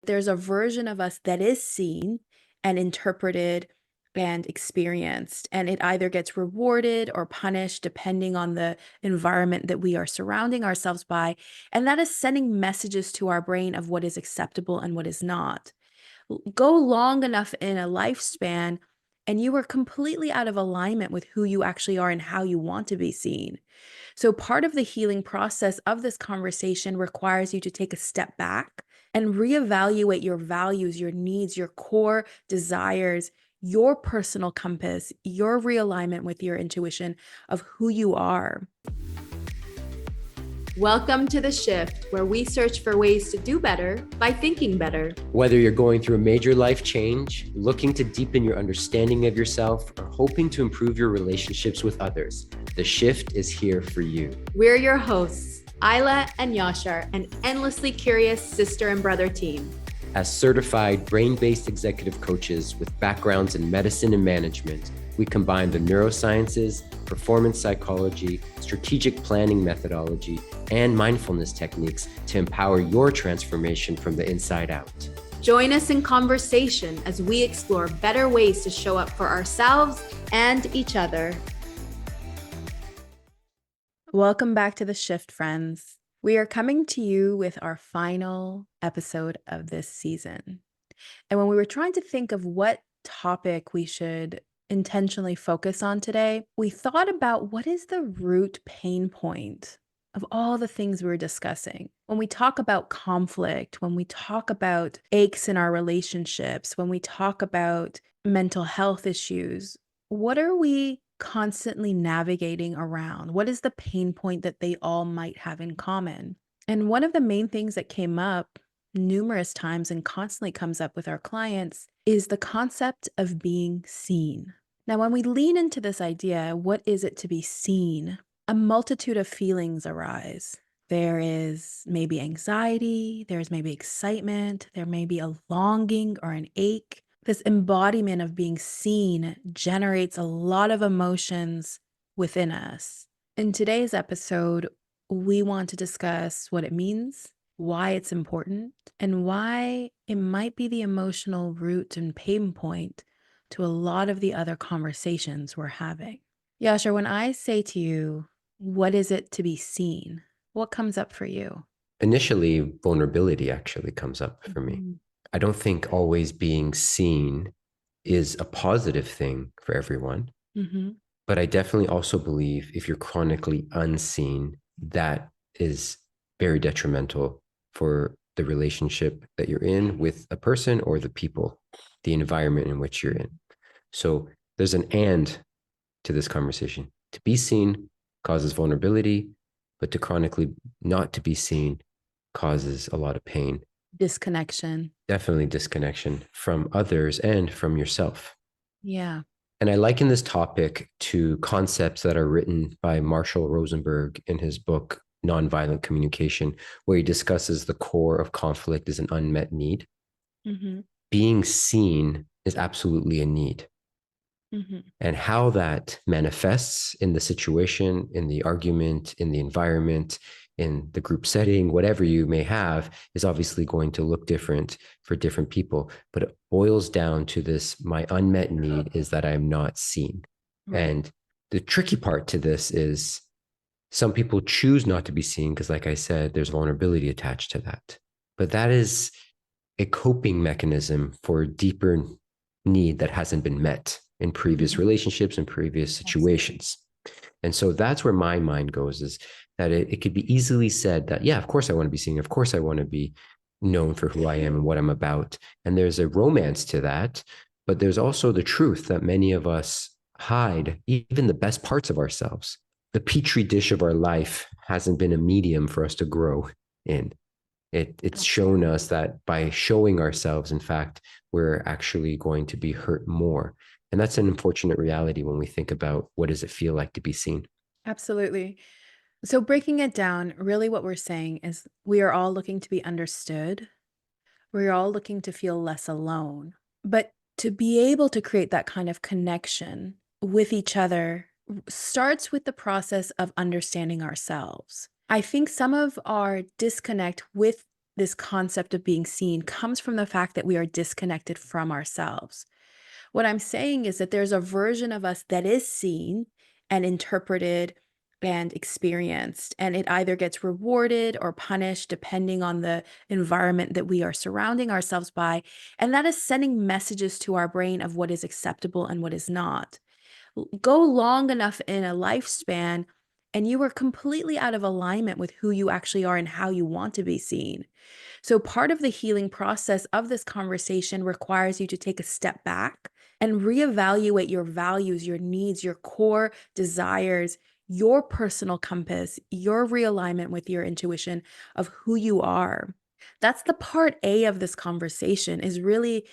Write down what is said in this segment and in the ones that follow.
there's a version of us that is seen and interpreted and experienced, and it either gets rewarded or punished depending on the environment that we are surrounding ourselves by. And that is sending messages to our brain of what is acceptable and what is not. Go long enough in a lifespan, and you are completely out of alignment with who you actually are and how you want to be seen. So, part of the healing process of this conversation requires you to take a step back and reevaluate your values, your needs, your core desires, your personal compass, your realignment with your intuition of who you are. Welcome to The Shift, where we search for ways to do better by thinking better. Whether you're going through a major life change, looking to deepen your understanding of yourself, or hoping to improve your relationships with others, The Shift is here for you. We're your hosts, Isla and Yashar, an endlessly curious sister and brother team. As certified brain-based executive coaches with backgrounds in medicine and management, we combine the neurosciences, performance psychology, strategic planning methodology, and mindfulness techniques to empower your transformation from the inside out. Join us in conversation as we explore better ways to show up for ourselves and each other. Welcome back to The Shift, friends. We are coming to you with our final episode of this season. And when we were trying to think of what topic we should intentionally focus on today, we thought about what is the root pain point of all the things we're discussing. When we talk about conflict, when we talk about aches in our relationships, when we talk about mental health issues, what are we constantly navigating around? What is the pain point that they all might have in common? And one of the main things that came up numerous times and constantly comes up with our clients is the concept of being seen. Now, when we lean into this idea, what is it to be seen? A multitude of feelings arise. There is maybe anxiety, there's maybe excitement, there may be a longing or an ache. This embodiment of being seen generates a lot of emotions within us. In today's episode, we want to discuss what it means, why it's important, and why it might be the emotional root and pain point to a lot of the other conversations we're having. Yasha, when I say to you, what is it to be seen? What comes up for you? Initially, vulnerability actually comes up for me. I don't think always being seen is a positive thing for everyone. Mm-hmm. But I definitely also believe if you're chronically unseen, that is very detrimental for the relationship that you're in with a person or the people, the environment in which you're in. So there's an and to this conversation. To be seen causes vulnerability, but to chronically not to be seen causes a lot of pain. Disconnection. Definitely disconnection from others and from yourself. Yeah. And I liken this topic to concepts that are written by Marshall Rosenberg in his book, Nonviolent Communication, where he discusses the core of conflict is an unmet need. Mm-hmm. Being seen is absolutely a need. Mm-hmm. And how that manifests in the situation, in the argument, in the environment, in the group setting, whatever you may have, is obviously going to look different for different people. But it boils down to this: my unmet need is that I'm not seen. Right. And the tricky part to this is some people choose not to be seen because, like I said, there's vulnerability attached to that. But that is a coping mechanism for a deeper need that hasn't been met in previous relationships and previous situations. And so that's where my mind goes, is that it could be easily said that, yeah, of course I want to be seen. Of course I want to be known for who I am and what I'm about. And there's a romance to that, but there's also the truth that many of us hide, even the best parts of ourselves. The petri dish of our life hasn't been a medium for us to grow in. It's shown us that by showing ourselves, in fact, we're actually going to be hurt more. And that's an unfortunate reality when we think about what does it feel like to be seen. Absolutely. So breaking it down, really what we're saying is we are all looking to be understood. We're all looking to feel less alone. But to be able to create that kind of connection with each other starts with the process of understanding ourselves. I think some of our disconnect with this concept of being seen comes from the fact that we are disconnected from ourselves. What I'm saying is that there's a version of us that is seen and interpreted and experienced, and it either gets rewarded or punished depending on the environment that we are surrounding ourselves by. And that is sending messages to our brain of what is acceptable and what is not. Go long enough in a lifespan, and you are completely out of alignment with who you actually are and how you want to be seen. So, part of the healing process of this conversation requires you to take a step back and reevaluate your values, your needs, your core desires, your personal compass, your realignment with your intuition of who you are. That's the part A of this conversation, is really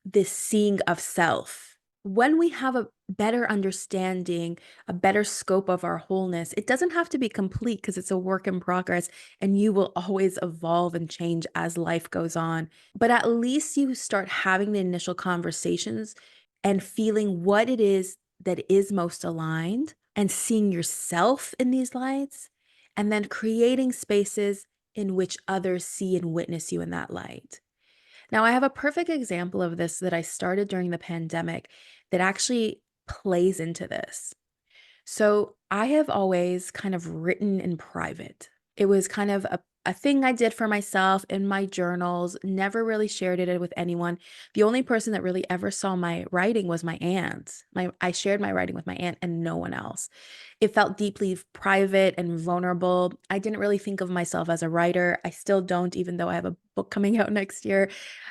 this seeing of self. When we have a better understanding, a better scope of our wholeness, it doesn't have to be complete because it's a work in progress and you will always evolve and change as life goes on. But at least you start having the initial conversations and feeling what it is that is most aligned and seeing yourself in these lights, and then creating spaces in which others see and witness you in that light. Now, I have a perfect example of this that I started during the pandemic that actually plays into this. So I have always kind of written in private. It was kind of a thing I did for myself in my journals, never really shared it with anyone. The only person that really ever saw my writing was my aunt. I shared my writing with my aunt and no one else. It felt deeply private and vulnerable. I didn't really think of myself as a writer. I still don't, even though I have a book coming out next year.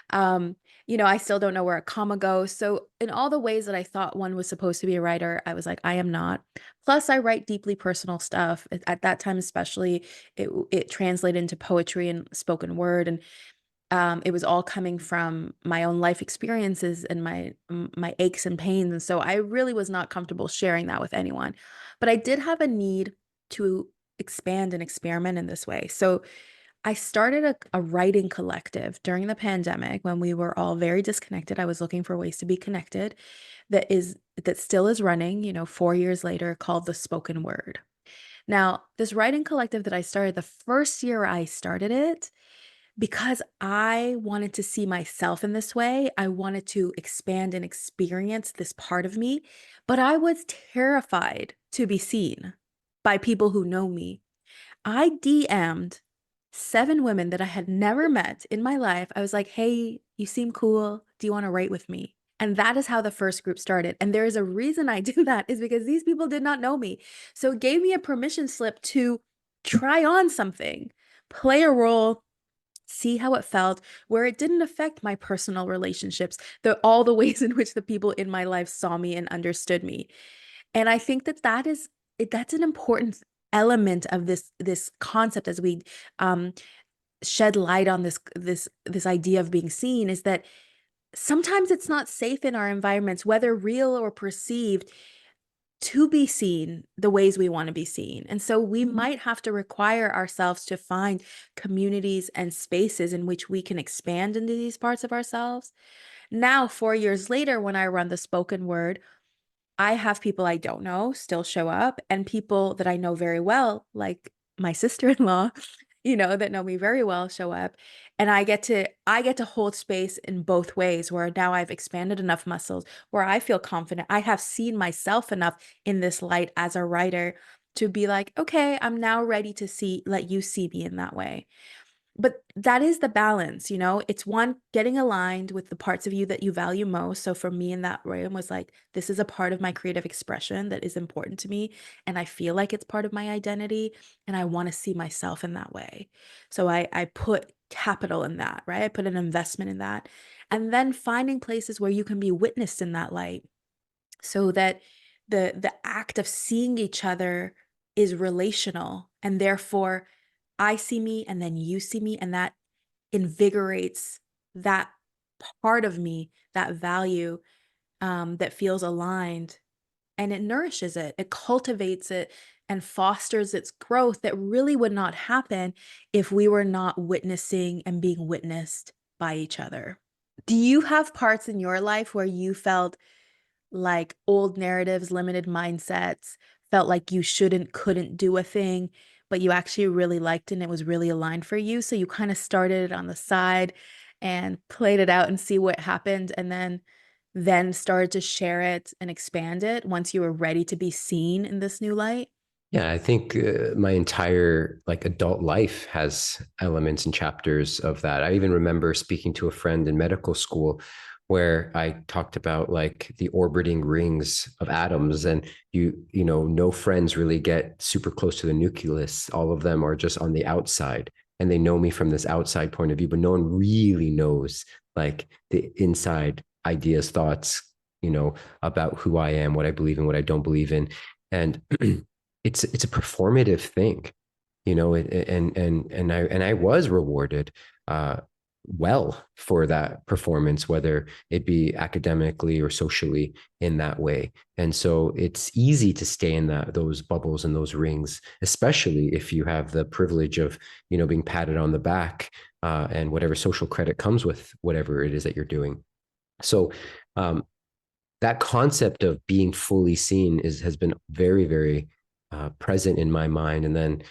Um, I still don't know where a comma goes. So, in all the ways that I thought one was supposed to be a writer, I was like, I am not. Plus, I write deeply personal stuff. At that time, especially, it translated into poetry and spoken word, and it was all coming from my own life experiences and my aches and pains. And so, I really was not comfortable sharing that with anyone. But I did have a need to expand and experiment in this way. So I started a writing collective during the pandemic when we were all very disconnected. I was looking for ways to be connected, that still is running, 4 years later, called The Spoken Word. Now, this writing collective that I started, the first year I started it, because I wanted to see myself in this way, I wanted to expand and experience this part of me, but I was terrified to be seen by people who know me. I DM'd 7 women that I had never met in my life. I was like, "Hey, you seem cool. Do you wanna write with me?" And that is how the first group started, and there is a reason I did that is because these people did not know me. So it gave me a permission slip to try on something, play a role, see how it felt, where it didn't affect my personal relationships, all the ways in which the people in my life saw me and understood me. And I think that that's an important element of this concept as we um, shed light on this idea of being seen, is that sometimes it's not safe in our environments, whether real or perceived, to be seen the ways we want to be seen. And so we might have to require ourselves to find communities and spaces in which we can expand into these parts of ourselves. Now, 4 years later, when I run the spoken word, I have people I don't know still show up, and people that I know very well, like my sister-in-law, that know me very well, show up. And I get to hold space in both ways, where now I've expanded enough muscles where I feel confident. I have seen myself enough in this light as a writer to be like, okay, I'm now ready to let you see me in that way. But that is the balance, it's one, getting aligned with the parts of you that you value most. So for me in that room was like, this is a part of my creative expression that is important to me. And I feel like it's part of my identity. And I want to see myself in that way. So I put capital in that, right? I put an investment in that. And then finding places where you can be witnessed in that light, so that the act of seeing each other is relational, and therefore I see me and then you see me, and that invigorates that part of me, that value, that feels aligned, and it nourishes it, it cultivates it, and fosters its growth that really would not happen if we were not witnessing and being witnessed by each other. Do you have parts in your life where you felt like old narratives, limited mindsets, felt like you couldn't do a thing, but you actually really liked it and it was really aligned for you. So you kind of started it on the side and played it out and see what happened, and then started to share it and expand it once you were ready to be seen in this new light. Yeah, I think my entire like adult life has elements and chapters of that. I even remember speaking to a friend in medical school where I talked about like the orbiting rings of atoms, and no friends really get super close to the nucleus. All of them are just on the outside and they know me from this outside point of view, but no one really knows like the inside ideas, thoughts, about who I am, what I believe in, what I don't believe in. And it's a performative thing, and I was rewarded uh, well for that performance, whether it be academically or socially in that way. And so it's easy to stay in those bubbles and those rings, especially if you have the privilege of being patted on the back, and whatever social credit comes with whatever it is that you're doing. So um, that concept of being fully seen has been very, very present in my mind. And then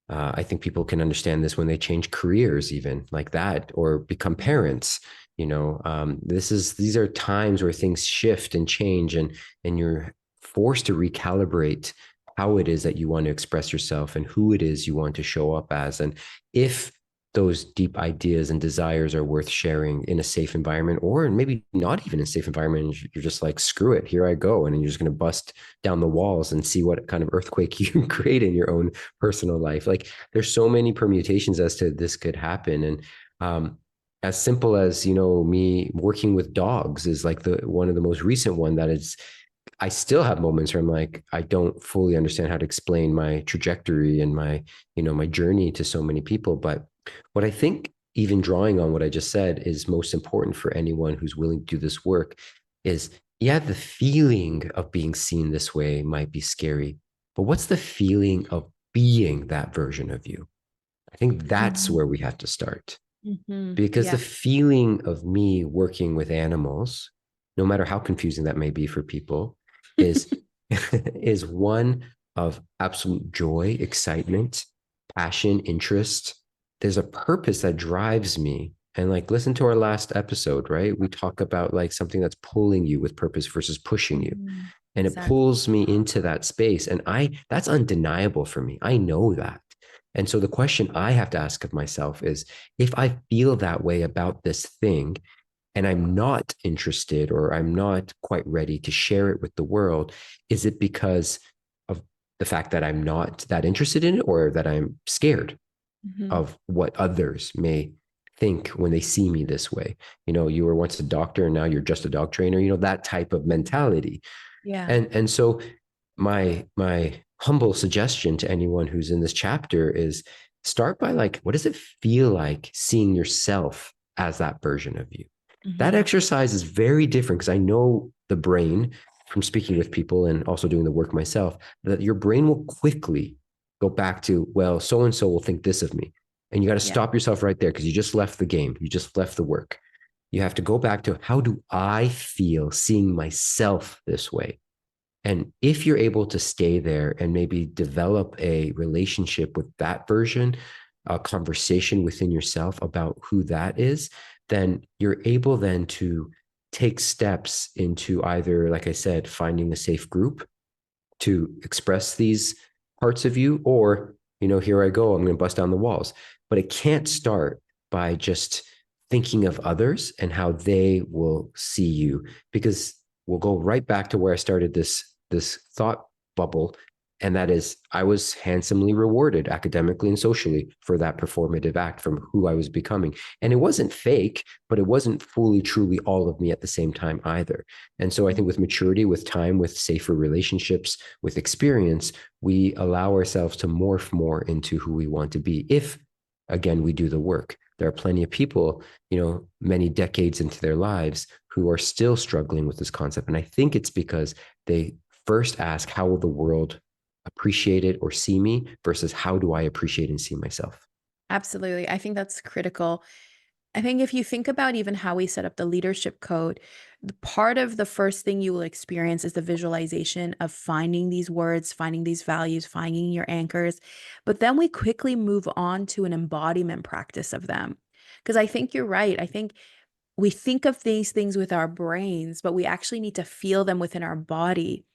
I think people can understand this when they change careers, even like that, or become parents. These are times where things shift and change, and you're forced to recalibrate how it is that you want to express yourself and who it is you want to show up as, and if those deep ideas and desires are worth sharing in a safe environment, or maybe not even a safe environment. You're just like, screw it, here I go. And you're just going to bust down the walls and see what kind of earthquake you create in your own personal life. Like there's so many permutations as to this could happen. And as simple as, me working with dogs is like the one of the most recent one that is, I still have moments where I'm like, I don't fully understand how to explain my trajectory and my journey to so many people. But what I think, even drawing on what I just said, is most important for anyone who's willing to do this work is, yeah, the feeling of being seen this way might be scary, but what's the feeling of being that version of you? I think that's Mhm. where we have to start, because the Yeah. feeling of me working with animals, no matter how confusing that may be for people, is is one of absolute joy, excitement, passion, interest. There's a purpose that drives me. And like, listen to our last episode, right? We talk about like something that's pulling you with purpose versus pushing you. And it Exactly. pulls me into that space. And that's undeniable for me. I know that. And so the question I have to ask of myself is, if I feel that way about this thing and I'm not interested or I'm not quite ready to share it with the world, is it because of the fact that I'm not that interested in it, or that I'm scared Mhm. of what others may think when they see me this way? You were once a doctor and now you're just a dog trainer, that type of mentality. Yeah. And so my humble suggestion to anyone who's in this chapter is, start by like, what does it feel like seeing yourself as that version of you? That Mhm. exercise is very different, because I know the brain from speaking with people and also doing the work myself, that your brain will quickly go back to, well, so and so will think this of me. And you got to Yeah. stop yourself right there, because you just left the game. You just left the work. You have to go back to, how do I feel seeing myself this way? And if you're able to stay there and maybe develop a relationship with that version, a conversation within yourself about who that is, then you're able then to take steps into either, like I said, finding a safe group to express these parts of you, or, here I go, I'm going to bust down the walls. But it can't start by just thinking of others and how they will see you, because we'll go right back to where I started this thought bubble. And that is, I was handsomely rewarded academically and socially for that performative act from who I was becoming. And it wasn't fake, but it wasn't fully, truly all of me at the same time either. And so I think with maturity, with time, with safer relationships, with experience, we allow ourselves to morph more into who we want to be. If, again, we do the work. There are plenty of people, many decades into their lives, who are still struggling with this concept. And I think it's because they first ask, how will the world appreciate it or see me, versus how do I appreciate and see myself? Absolutely. I think that's critical. I think if you think about even how we set up the leadership code, the part of the first thing you will experience is the visualization of finding these words, finding these values, finding your anchors. But then we quickly move on to an embodiment practice of them. Because I think you're right. I think we think of these things with our brains, but we actually need to feel them within our body.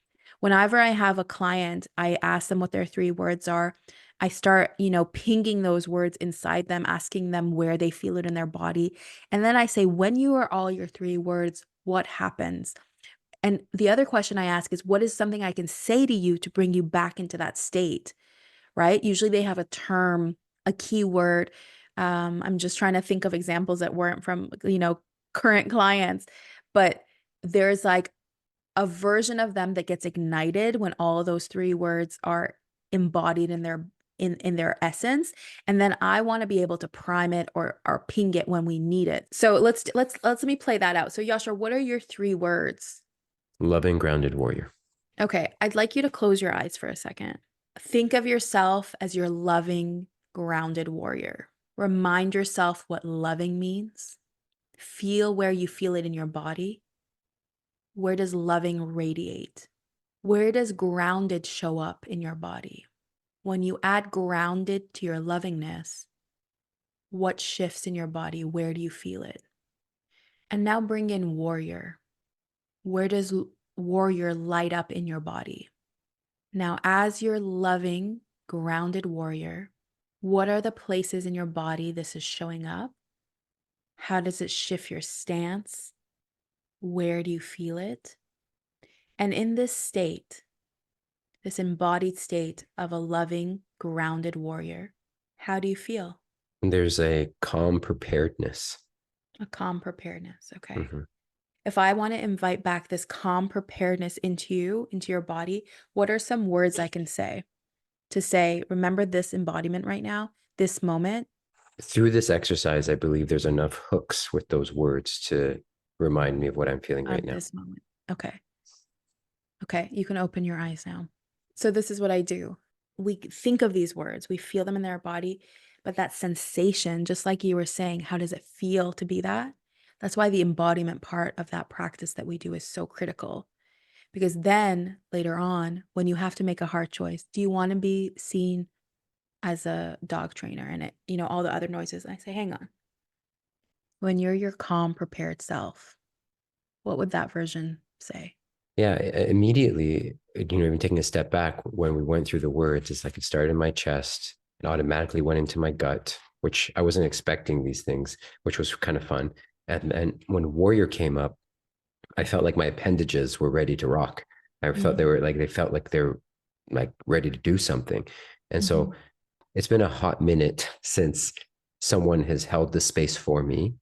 Whenever I have a client, I ask them what their three words are. I start, pinging those words inside them, asking them where they feel it in their body. And then I say, when you are all your three words, what happens? And the other question I ask is, what is something I can say to you to bring you back into that state? Right? Usually they have a term, a keyword. I'm just trying to think of examples that weren't from, current clients, but there's like a version of them that gets ignited when all of those three words are embodied in their essence. And then I want to be able to prime it or ping it when we need it. So let me play that out. So Yashar, what are your three words? Loving, grounded warrior. Okay, I'd like you to close your eyes for a second. Think of yourself as your loving, grounded warrior. Remind yourself what loving means. Feel where you feel it in your body. Where does loving radiate? Where does grounded show up in your body? When you add grounded to your lovingness, what shifts in your body? Where do you feel it? And now bring in warrior. Where does warrior light up in your body? Now, as your loving, grounded warrior, what are the places in your body this is showing up? How does it shift your stance? Where do you feel it? And in this state, this embodied state of a loving, grounded warrior, how do you feel? There's a calm preparedness. A calm preparedness. Okay. Mhm. If I want to invite back this calm preparedness into you, into your body, what are some words I can say to say, remember this embodiment right now, this moment Through this exercise, I believe there's enough hooks with those words to remind me of what I'm feeling right of now. this moment? Okay. Okay. You can open your eyes now. So, this is what I do. We think of these words, we feel them in their body, but that sensation, just like you were saying, how does it feel to be that? That's why the embodiment part of that practice that we do is so critical. Because then later on, when you have to make a hard choice, do you want to be seen as a dog trainer and all the other noises? And I say, hang on. When you're your calm, prepared self, what would that version say? Yeah, immediately, even taking a step back when we went through the words, it's like it started in my chest and automatically went into my gut, which I wasn't expecting these things, which was kind of fun. And then when warrior came up, I felt like my appendages were ready to rock. I felt Mm-hmm. they felt like they're like ready to do something. And Mm-hmm. so it's been a hot minute since someone has held the space for me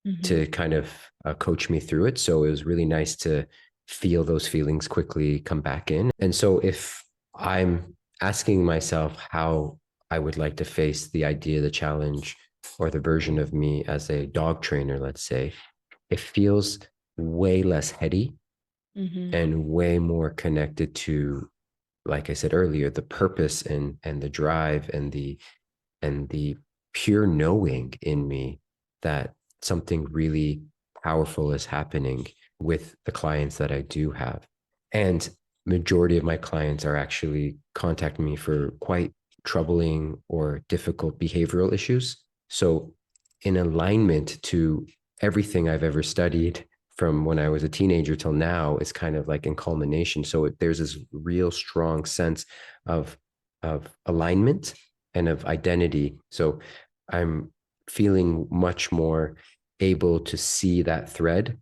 Mm-hmm. to kind of coach me through it. So it was really nice to feel those feelings quickly come back in. And so if I'm asking myself how I would like to face the idea, the challenge, or the version of me as a dog trainer, let's say, it feels way less heady Mm-hmm. and way more connected to, like I said earlier, the purpose and the drive and the pure knowing in me that something really powerful is happening with the clients that I do have. And majority of my clients are actually contacting me for quite troubling or difficult behavioral issues. So in alignment to everything I've ever studied from when I was a teenager till now is kind of like in culmination. So there's this real strong sense of alignment and of identity. So I'm feeling much more able to see that thread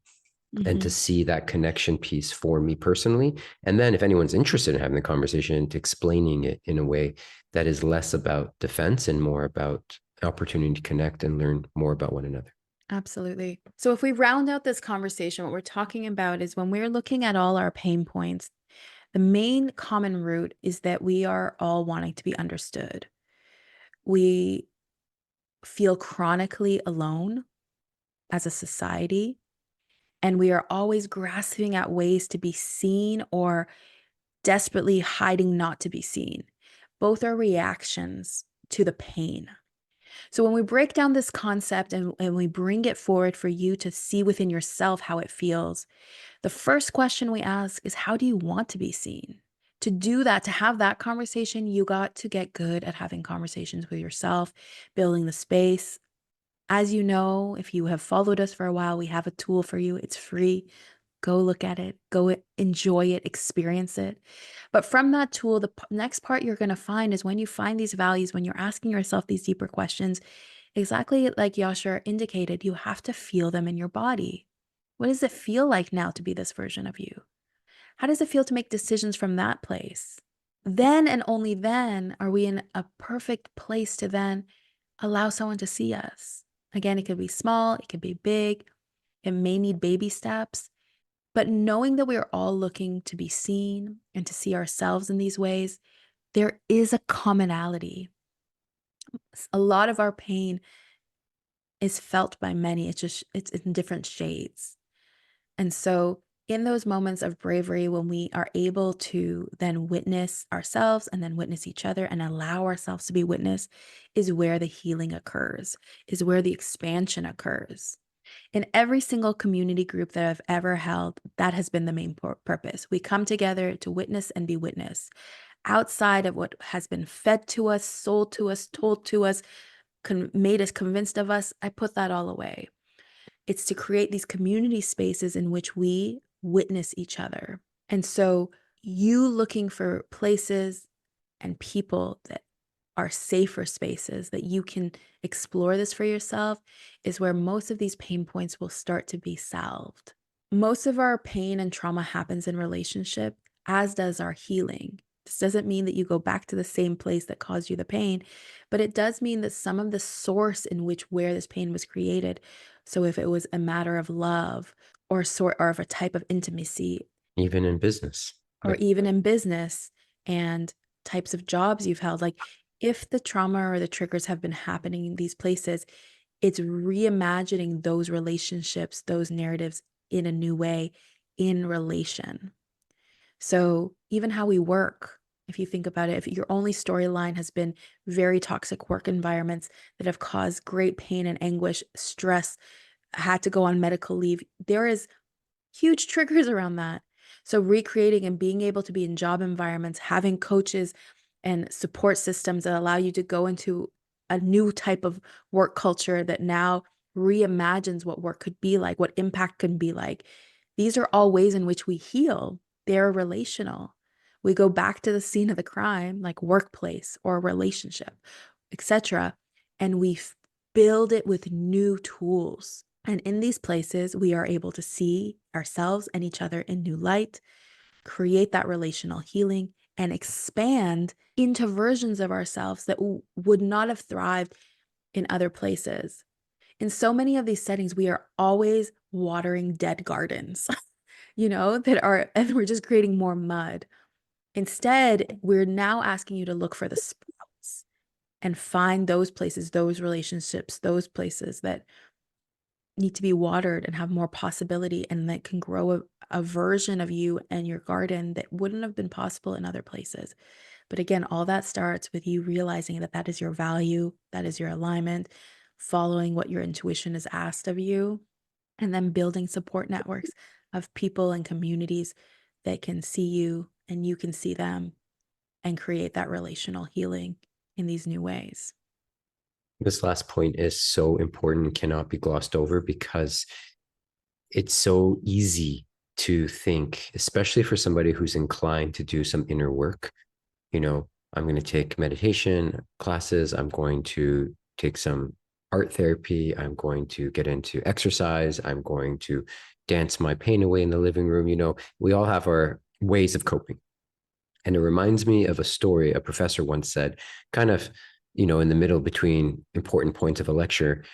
and to Mm-hmm. see that connection piece for me personally. And then if anyone's interested in having the conversation, to explaining it in a way that is less about defense and more about opportunity to connect and learn more about one another. Absolutely. So if we round out this conversation, what we're talking about is when we're looking at all our pain points, the main common root is that we are all wanting to be understood. We feel chronically alone as a society, and we are always grasping at ways to be seen or desperately hiding not to be seen. Both are reactions to the pain. So when we break down this concept and we bring it forward for you to see within yourself how it feels, the first question we ask is, how do you want to be seen? To do that, to have that conversation, you got to get good at having conversations with yourself, building the space. As you know, if you have followed us for a while, we have a tool for you. It's free. Go look at it, enjoy it, experience it. But from that tool, the next part you're going to find is when you find these values, when you're asking yourself these deeper questions, exactly like Yasha indicated, you have to feel them in your body. What does it feel like now to be this version of you? How does it feel to make decisions from that place? Then and only then are we in a perfect place to then allow someone to see us. Again, it could be small, it could be big, it may need baby steps, but knowing that we are all looking to be seen and to see ourselves in these ways, there is a commonality. A lot of our pain is felt by many. It's in different shades. And so in those moments of bravery, when we are able to then witness ourselves and then witness each other and allow ourselves to be witnessed, is where the healing occurs, is where the expansion occurs. In every single community group that I've ever held, that has been the main purpose. We come together to witness and be witnessed. Outside of what has been fed to us, sold to us, told to us, made us convinced of us, I put that all away. It's to create these community spaces in which we witness each other. And so, you looking for places and people that are safer spaces that you can explore this for yourself is where most of these pain points will start to be salved. Most of our pain and trauma happens in relationship, as does our healing. This doesn't mean that you go back to the same place that caused you the pain, but it does mean that some of the source in which where this pain was created, so if it was a matter of love or of a type of intimacy, Even in business. or Like, even in business and types of jobs you've held, like if the trauma or the triggers have been happening in these places, it's reimagining those relationships, those narratives in a new way in relation. So even how we work, if you think about it, if your only storyline has been very toxic work environments that have caused great pain and anguish, stress, had to go on medical leave, there is huge triggers around that. So recreating and being able to be in job environments, having coaches and support systems that allow you to go into a new type of work culture that now reimagines what work could be like, what impact can be like. These are all ways in which we heal. They're relational. We go back to the scene of the crime, like workplace or relationship, etc., and build it with new tools. And in these places, we are able to see ourselves and each other in new light, create that relational healing, and expand into versions of ourselves that would not have thrived in other places. In so many of these settings, we are always watering dead gardens, and we're just creating more mud. Instead, we're now asking you to look for the sprouts and find those places, those relationships, those places that need to be watered and have more possibility and that can grow a version of you and your garden that wouldn't have been possible in other places. But again, all that starts with you realizing that that is your value, that is your alignment, following what your intuition has asked of you, and then building support networks of people and communities that can see you and you can see them and create that relational healing in these new ways. this last point is so important, cannot be glossed over, because it's so easy to think, especially for somebody who's inclined to do some inner work. I'm going to take meditation classes. I'm going to take some art therapy. I'm going to get into exercise. I'm going to dance my pain away in the living room. We all have our ways of coping. And it reminds me of a story a professor once said, kind of, in the middle between important points of a lecture.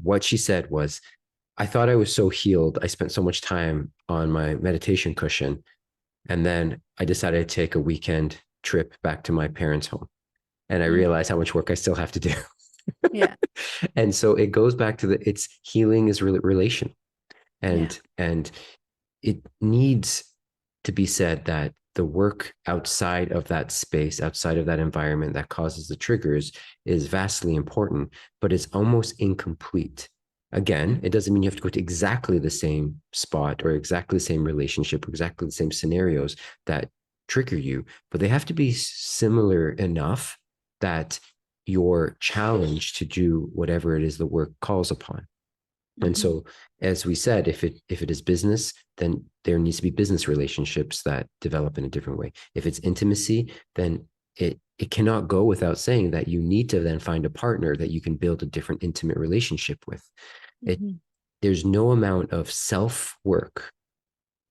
What she said was, I thought I was so healed. I spent so much time on my meditation cushion. And then I decided to take a weekend trip back to my parents' home. And I Mm, realized how much work I still have to do. yeah. And so it goes back to it's healing is relation. Yeah. And it needs to be said that the work outside of that space, outside of that environment that causes the triggers is vastly important, but it's almost incomplete. Again, it doesn't mean you have to go to exactly the same spot or exactly the same relationship or exactly the same scenarios that trigger you, but they have to be similar enough that you're challenged to do whatever it is the work calls upon. And Mhm. so, as we said, if it is business, then there needs to be business relationships that develop in a different way. If it's intimacy, then it cannot go without saying that you need to then find a partner that you can build a different intimate relationship with. It Mhm. There's no amount of self work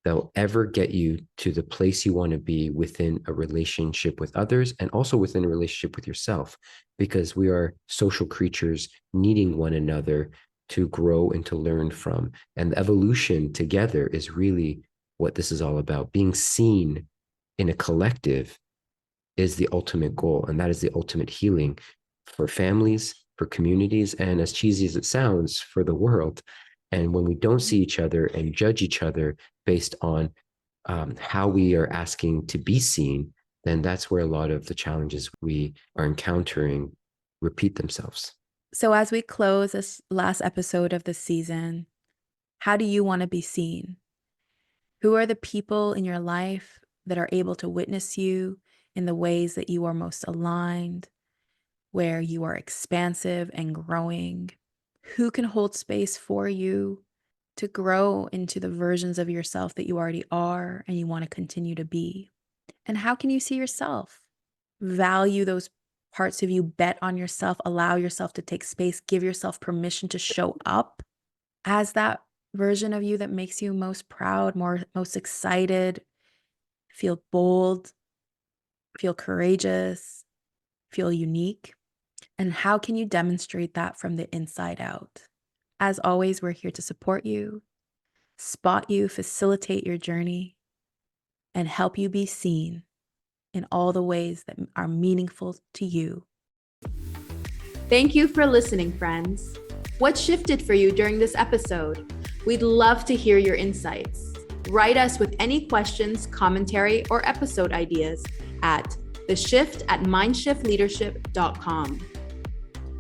that will ever get you to the place you want to be within a relationship with others and also within a relationship with yourself, because we are social creatures needing one another to grow and to learn from. And the evolution together is really what this is all about. Being seen in a collective is the ultimate goal, and that is the ultimate healing for families, for communities, and as cheesy as it sounds, for the world. And when we don't see each other and judge each other based on how we are asking to be seen, then that's where a lot of the challenges we are encountering repeat themselves. So, as we close this last episode of the season, how do you want to be seen? Who are the people in your life that are able to witness you in the ways that you are most aligned, where you are expansive and growing? Who can hold space for you to grow into the versions of yourself that you already are and you want to continue to be? And how can you see yourself? Value those parts of you, bet on yourself, allow yourself to take space, give yourself permission to show up as that version of you that makes you most proud, most excited, feel bold, feel courageous, feel unique. And how can you demonstrate that from the inside out? As always, we're here to support you, spot you, facilitate your journey, and help you be seen in all the ways that are meaningful to you. Thank you for listening, friends. What shifted for you during this episode? We'd love to hear your insights. Write us with any questions, commentary, or episode ideas at theshift@mindshiftleadership.com.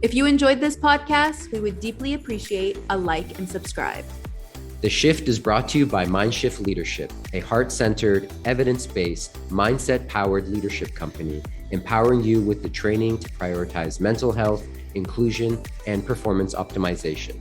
If you enjoyed this podcast, we would deeply appreciate a like and subscribe. The Shift is brought to you by Mindshift Leadership, a heart-centered, evidence-based, mindset-powered leadership company, empowering you with the training to prioritize mental health, inclusion, and performance optimization.